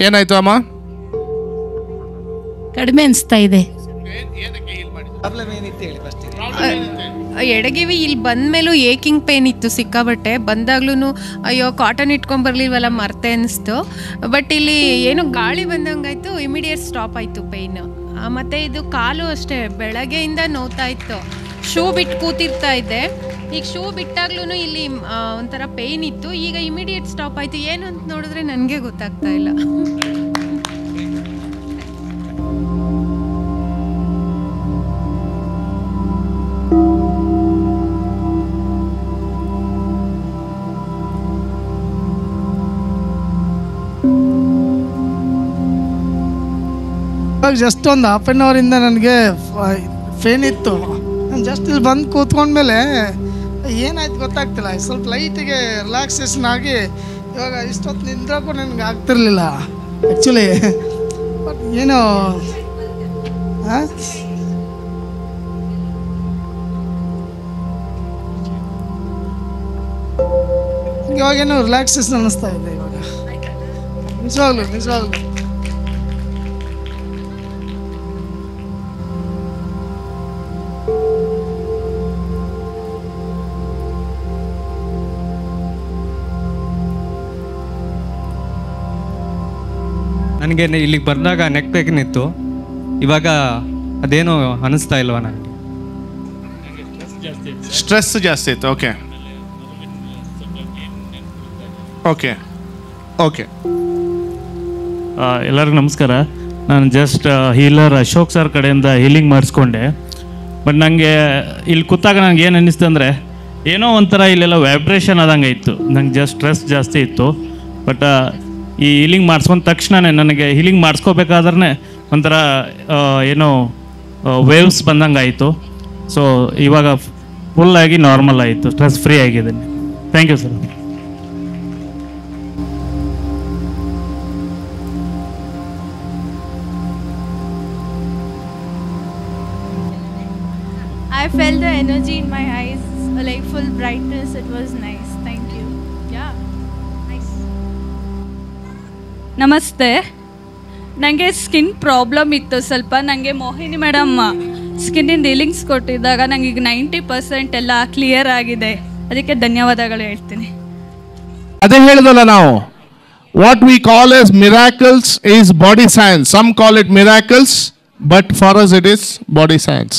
ಏನಾಯ್ತು ಅಮ್ಮ? ಕಡಿಮೆ ಅನಿಸ್ತಾ ಇದೆ. ಎಡಗಿವಿ ಇಲ್ಲಿ ಬಂದ್ಮೇಲೂ ಏಕಿಂಗ್ ಪೇನ್ ಇತ್ತು ಸಿಕ್ಕಾಬಟ್ಟೆ. ಬಂದಾಗ್ಲೂ ಅಯ್ಯೋ ಕಾಟನ್ ಇಟ್ಕೊಂಡ್ ಬರ್ಲಿಲ್ವಲ್ಲ ಮರ್ತೆ ಅನಿಸ್ತು. ಬಟ್ ಇಲ್ಲಿ ಏನು ಗಾಳಿ ಬಂದಂಗಾಯ್ತು, ಇಮಿಡಿಯೇಟ್ ಸ್ಟಾಪ್ ಆಯ್ತು ಪೇನ್. ಮತ್ತೆ ಇದು ಕಾಲು ಅಷ್ಟೇ ಬೆಳಗ್ಗೆಯಿಂದ ನೋವ್ತಾ ಇತ್ತು. ಶೂ ಬಿಟ್ಟು ಕೂತಿರ್ತಾ ಇದ್ದೆ. ಈಗ ಶೂ ಬಿಟ್ಟಾಗ್ಲೂ ಇಲ್ಲಿ ಒಂಥರ ಪೇನ್ ಇತ್ತು. ಈಗ ಇಮಿಡಿಯೇಟ್ ಸ್ಟಾಪ್ ಆಯ್ತು. ಏನು ಅಂತ ನೋಡಿದ್ರೆ ನನಗೆ ಗೊತ್ತಾಗ್ತಾ ಇಲ್ಲ. ಜಸ್ಟ್ ಒಂದು ಹಾಫ್ ಆನ್ ಅವರಿಂದ ನನಗೆ ಫೇನ್ ಇತ್ತು. ನಾನು ಜಸ್ಟ್ ಇಲ್ಲಿ ಬಂದು ಕೂತ್ಕೊಂಡ್ಮೇಲೆ ಏನಾಯ್ತು ಗೊತ್ತಾಗ್ತಿಲ್ಲ. ಸ್ವಲ್ಪ ಲೈಟಿಗೆ ರಿಲ್ಯಾಕ್ಸೇಷನ್ ಆಗಿ ಇವಾಗ ಇಷ್ಟೊತ್ತು ನಿಂದ್ರಕ್ಕೂ ನನಗೆ ಆಗ್ತಿರ್ಲಿಲ್ಲ ಆ್ಯಕ್ಚುಲಿ. ಬಟ್ ಏನೋ ಇವಾಗೇನೋ ರಿಲ್ಯಾಕ್ಸೇಷನ್ ಅನ್ನಿಸ್ತಾ ಇದೆ ಇವಾಗ. ನಿಜವಾಗ್ಲು ನನಗೆ ಇಲ್ಲಿಗೆ ಬಂದಾಗ ನೆಕ್ ಪೇನ್ ಇತ್ತು. ಇವಾಗ ಅದೇನು ಅನಿಸ್ತಾ ಇಲ್ವಾ ನನಗೆ? ಸ್ಟ್ರೆಸ್ ಜಾಸ್ತಿ ಇತ್ತು. Okay okay okay. ಎಲ್ಲರಿಗೂ ನಮಸ್ಕಾರ. ನಾನು ಜಸ್ಟ್ ಹೀಲರ್ ಅಶೋಕ್ ಸರ್ ಕಡೆಯಿಂದ ಹೀಲಿಂಗ್ ಮಾಡಿಸ್ಕೊಂಡೆ. ಬಟ್ ನನಗೆ ಇಲ್ಲಿ ಕೂತಾಗ ನನಗೆ ಏನು ಅನ್ನಿಸ್ತು ಅಂದರೆ ಏನೋ ಒಂಥರ ಇಲ್ಲೆಲ್ಲ ವೈಬ್ರೇಷನ್ ಆದಂಗೆ ಇತ್ತು. ನಂಗೆ ಜಸ್ಟ್ ಸ್ಟ್ರೆಸ್ ಜಾಸ್ತಿ ಇತ್ತು. ಬಟ್ ಈ ಹೀಲಿಂಗ್ ಮಾಡಿಸ್ಕೊಂಡ ತಕ್ಷಣವೇ ನನಗೆ ಹೀಲಿಂಗ್ ಮಾಡಿಸ್ಕೋಬೇಕಾದ್ರೆ ಒಂಥರ ಏನೋ ವೇವ್ಸ್ ಬಂದಂಗೆ ಆಯಿತು. ಸೊ ಇವಾಗ ಫುಲ್ಲಾಗಿ ನಾರ್ಮಲ್ ಆಯಿತು, ಸ್ಟ್ರೆಸ್ ಫ್ರೀ ಆಗಿದ್ದೀನಿ. Thank you sir. I felt the energy in my eyes, like full brightness. It was nice. Thank you. Yeah, nice. ನಮಸ್ತೆ. ನನಗೆ ಸ್ಕಿನ್ ಪ್ರಾಬ್ಲಮ್ ಇತ್ತು ಸ್ವಲ್ಪ. ನನಗೆ ಮೋಹಿನಿ ಮೇಡಮ್ ಸ್ಕಿನ್ನಿಂದ ಹೀಲಿಂಗ್ಸ್ ಕೊಟ್ಟಿದ್ದಾಗ ನನಗೆ ಈಗ 90% ಎಲ್ಲ ಕ್ಲಿಯರ್ ಆಗಿದೆ. ಅದಕ್ಕೆ ಧನ್ಯವಾದಗಳು ಹೇಳ್ತೀನಿ. ಅದೇ ಹೇಳಿದಲ್ಲ ನಾವು, what we call as miracles is body science. Some call it miracles, but for us it is body science.